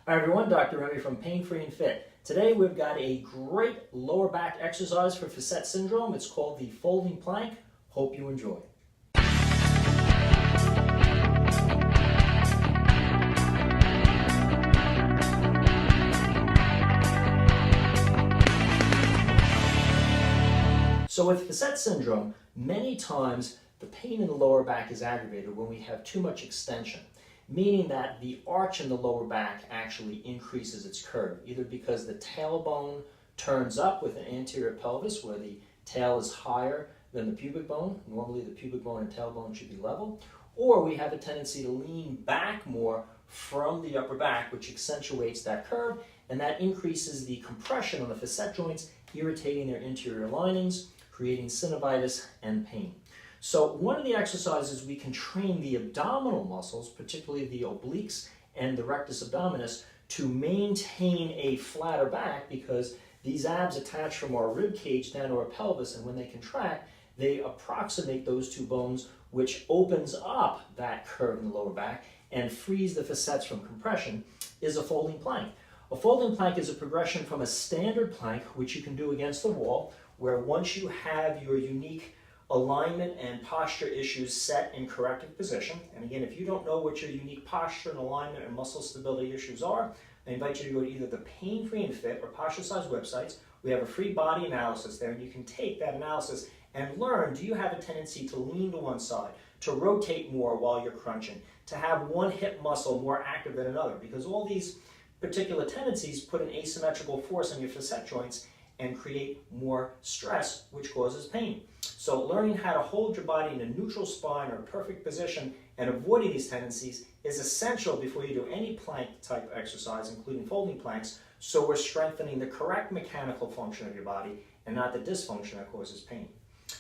Hi everyone, Dr. Remy from Pain Free and Fit. Today we've got a great lower back exercise for Facet syndrome. It's called the folding plank. Hope you enjoy. So with Facet syndrome, many times the pain in the lower back is aggravated when we have too much extension, meaning that the arch in the lower back actually increases its curve, either because the tailbone turns up with an anterior pelvis where the tail is higher than the pubic bone. Normally the pubic bone and tailbone should be level, or we have a tendency to lean back more from the upper back, which accentuates that curve, and that increases the compression on the facet joints, irritating their interior linings, creating synovitis and pain. So one of the exercises we can train the abdominal muscles, particularly the obliques and the rectus abdominis, to maintain a flatter back, because these abs attach from our rib cage down to our pelvis, and when they contract, they approximate those two bones, which opens up that curve in the lower back and frees the facets from compression, is a folding plank. A folding plank is a progression from a standard plank, which you can do against the wall, where once you have your unique alignment and posture issues set in corrective position, and again, if you don't know what your unique posture and alignment and muscle stability issues are, I invite you to go to either the Pain Free and Fit or Posture Size websites. We have a free body analysis there, and you can take that analysis and learn, do you have a tendency to lean to one side, to rotate more while you're crunching, to have one hip muscle more active than another, because all these particular tendencies put an asymmetrical force on your facet joints and create more stress, which causes pain. So learning how to hold your body in a neutral spine or a perfect position and avoiding these tendencies is essential before you do any plank type exercise, including folding planks, so we're strengthening the correct mechanical function of your body and not the dysfunction that causes pain.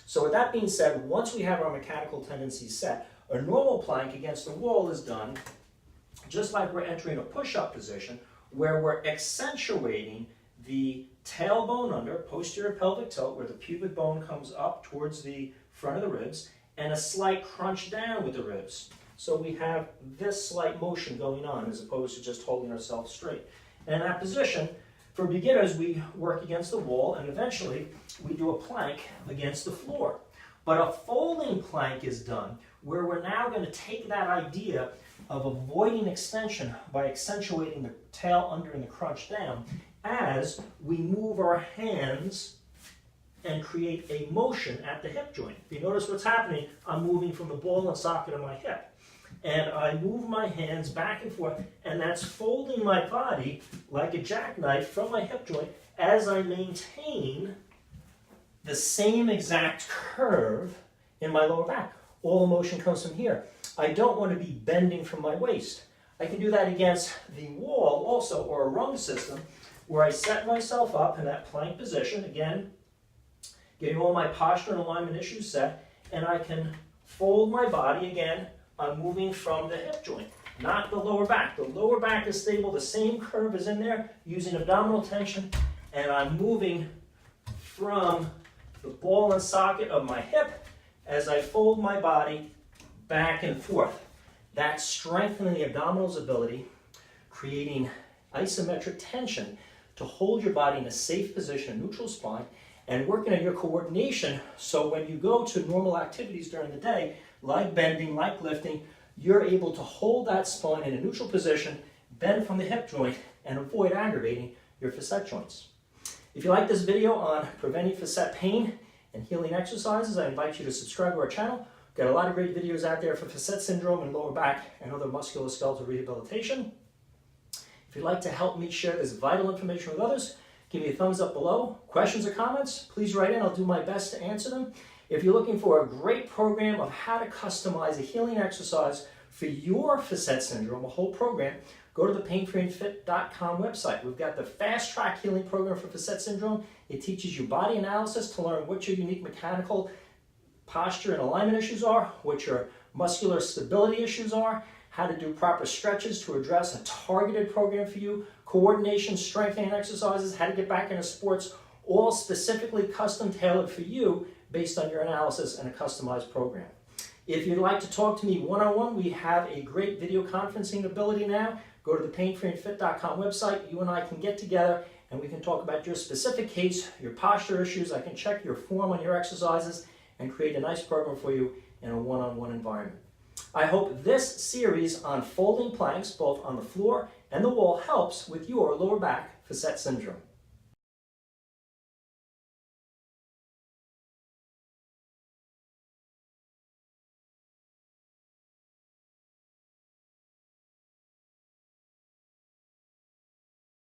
So with that being said, once we have our mechanical tendencies set, a normal plank against the wall is done just like we're entering a push-up position, where we're accentuating the tailbone under, posterior pelvic tilt, where the pubic bone comes up towards the front of the ribs, and a slight crunch down with the ribs. So we have this slight motion going on as opposed to just holding ourselves straight. And in that position, for beginners, we work against the wall, and eventually we do a plank against the floor. But a folding plank is done where we're now going to take that idea of avoiding extension by accentuating the tail under and the crunch down as we move our hands and create a motion at the hip joint. If you notice what's happening, I'm moving from the ball and socket of my hip. And I move my hands back and forth, and that's folding my body like a jackknife from my hip joint as I maintain the same exact curve in my lower back. All the motion comes from here. I don't want to be bending from my waist. I can do that against the wall also, or a rung system, where I set myself up in that plank position, again, getting all my posture and alignment issues set, and I can fold my body again. I'm moving from the hip joint, not the lower back. The lower back is stable, the same curve is in there, using abdominal tension, and I'm moving from the ball and socket of my hip as I fold my body back and forth. That's strengthening the abdominal's ability, creating isometric tension to hold your body in a safe position, a neutral spine, and working on your coordination, so when you go to normal activities during the day, like bending, like lifting, you're able to hold that spine in a neutral position, bend from the hip joint, and avoid aggravating your facet joints. If you like this video on preventing facet pain and healing exercises, I invite you to subscribe to our channel. We've got a lot of great videos out there for facet syndrome and lower back and other musculoskeletal rehabilitation. If you'd like to help me share this vital information with others, give me a thumbs up below. Questions or comments, please write in. I'll do my best to answer them. If you're looking for a great program of how to customize a healing exercise for your facet syndrome, a whole program, go to the painfreeandfit.com website. We've got the Fast Track Healing Program for Facet Syndrome. It teaches you body analysis to learn what your unique mechanical posture and alignment issues are, what your muscular stability issues are, how to do proper stretches to address a targeted program for you, coordination, strengthening exercises, how to get back into sports, all specifically custom tailored for you based on your analysis and a customized program. If you'd like to talk to me one-on-one, we have a great video conferencing ability now. go to the painfreeandfit.com website. You and I can get together and we can talk about your specific case, your posture issues. I can check your form on your exercises and create a nice program for you in a one-on-one environment. I hope this series on folding planks, both on the floor and the wall, helps with your lower back facet syndrome.